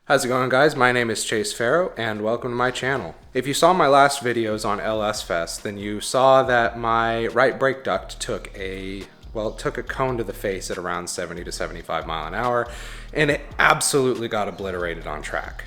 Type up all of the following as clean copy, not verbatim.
How's it going, guys? My name is Chase Farrow and welcome to my channel. If you saw my last videos on LS Fest, then you saw that my right brake duct took a cone to the face at around 70 to 75 mile an hour, and it absolutely got obliterated on track.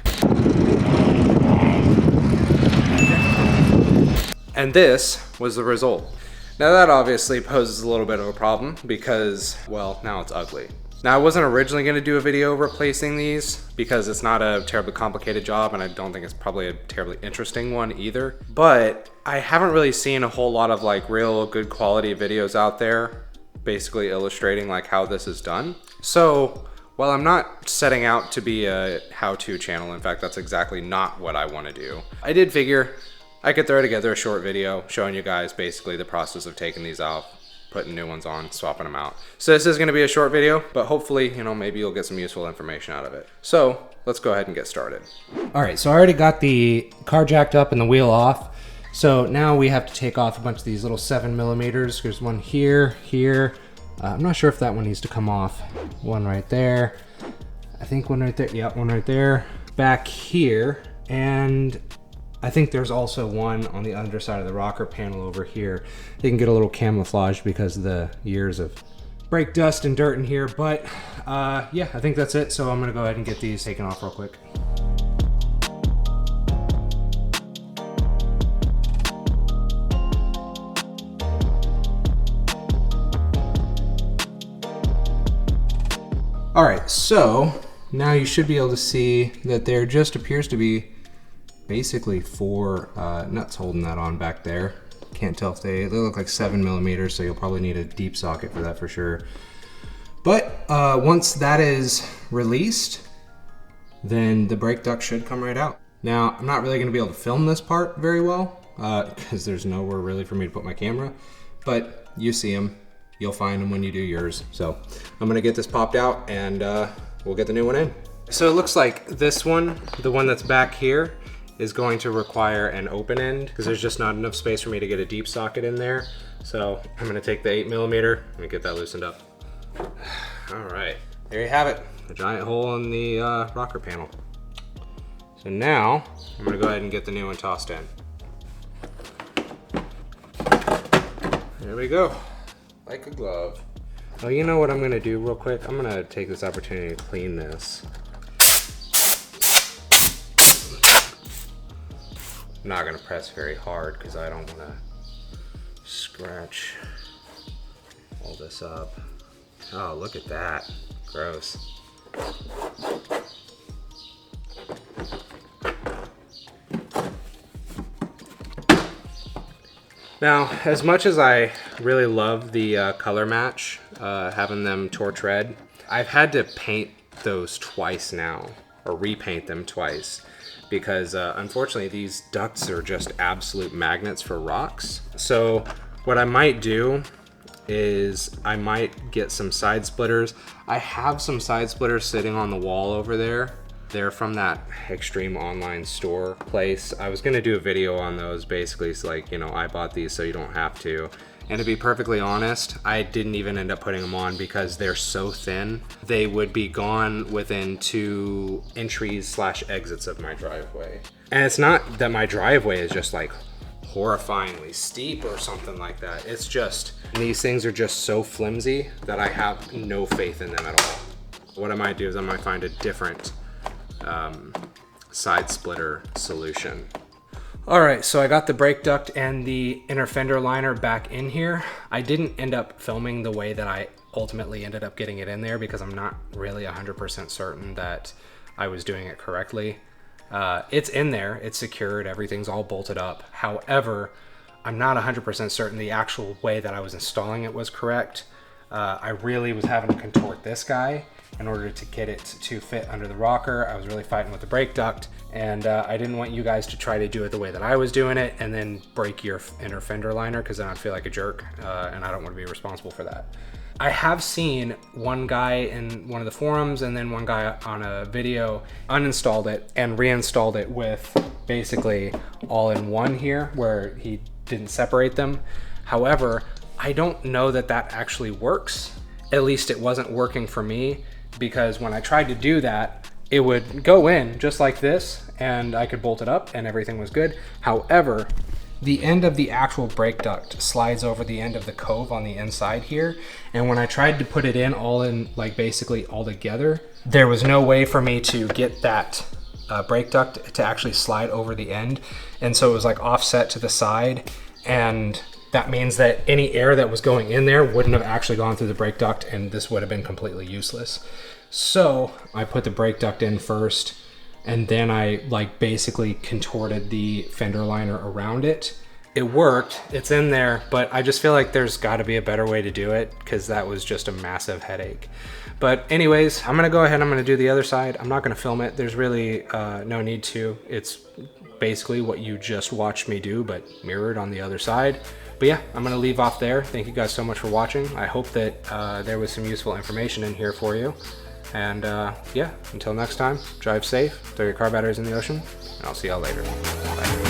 And this was the result. Now that obviously poses a little bit of a problem because, well, now it's ugly. Now, I wasn't originally going to do a video replacing these because it's not a terribly complicated job, and I don't think it's probably a terribly interesting one either. But I haven't really seen a whole lot of like real good quality videos out there basically illustrating like how this is done. So while I'm not setting out to be a how-to channel, in fact, that's exactly not what I want to do, I did figure I could throw together a short video showing you guys basically the process of taking these off, putting new ones on, swapping them out. So this is going to be a short video, but hopefully, maybe you'll get some useful information out of it. So let's go ahead and get started. All right, so I already got the car jacked up and the wheel off. So now we have to take off a bunch of these little 7mm. There's one here. I'm not sure if that one needs to come off. One right there. I think one right there. Yeah, one right there. Back here. And I think there's also one on the underside of the rocker panel over here. You can get a little camouflage because of the years of brake dust and dirt in here. But yeah, I think that's it. So I'm gonna go ahead and get these taken off real quick. All right, so now you should be able to see that there just appears to be basically 4 nuts holding that on back there. Can't tell if they look like 7mm, so you'll probably need a deep socket for that for sure. But once that is released, then the brake duct should come right out. Now, I'm not really gonna be able to film this part very well because there's nowhere really for me to put my camera, but you see them. You'll find them when you do yours. So I'm gonna get this popped out and we'll get the new one in. So it looks like this one, the one that's back here, is going to require an open end because there's just not enough space for me to get a deep socket in there. So I'm gonna take the 8mm and get that loosened up. All right, there you have it. A giant hole in the rocker panel. So now I'm gonna go ahead and get the new one tossed in. There we go, like a glove. Oh, you know what I'm gonna do real quick? I'm gonna take this opportunity to clean this. I'm not gonna press very hard because I don't wanna scratch all this up. Oh, look at that, gross. Now, as much as I really love the color match, having them torch red, I've had to paint those twice now, or repaint them twice, because unfortunately these ducts are just absolute magnets for rocks. So what I might do is I might get some side splitters. I have some side splitters sitting on the wall over there. They're from that Extreme Online Store place. I was gonna do a video on those basically, so like, I bought these so you don't have to. And to be perfectly honest, I didn't even end up putting them on because they're so thin. They would be gone within 2 entries/exits of my driveway. And it's not that my driveway is just like horrifyingly steep or something like that. It's just, these things are just so flimsy that I have no faith in them at all. What I might do is I might find a different side splitter solution. All right, so I got the brake duct and the inner fender liner back in here. I didn't end up filming the way that I ultimately ended up getting it in there because I'm not really 100% certain that I was doing it correctly. It's in there, it's secured, everything's all bolted up. However, I'm not 100% certain the actual way that I was installing it was correct. I really was having to contort this guy in order to get it to fit under the rocker. I was really fighting with the brake duct, and I didn't want you guys to try to do it the way that I was doing it and then break your inner fender liner, because then I'd feel like a jerk, and I don't want to be responsible for that. I have seen one guy in one of the forums and then one guy on a video uninstalled it and reinstalled it with basically all in one here where he didn't separate them. However, I don't know that that actually works. At least it wasn't working for me, because when I tried to do that, it would go in just like this and I could bolt it up and everything was good. However, the end of the actual brake duct slides over the end of the cove on the inside here. And when I tried to put it in all in, like basically all together, there was no way for me to get that brake duct to actually slide over the end. And so it was like offset to the side. And that means that any air that was going in there wouldn't have actually gone through the brake duct, and this would have been completely useless. So I put the brake duct in first, and then I like basically contorted the fender liner around it. It worked, it's in there, but I just feel like there's got to be a better way to do it, because that was just a massive headache. But anyways, I'm gonna go ahead, I'm gonna do the other side. I'm not gonna film it, there's really no need to. It's basically what you just watched me do, but mirrored on the other side. But yeah, I'm gonna leave off there. Thank you guys so much for watching. I hope that there was some useful information in here for you. And yeah, until next time, drive safe, throw your car batteries in the ocean, and I'll see y'all later. Bye.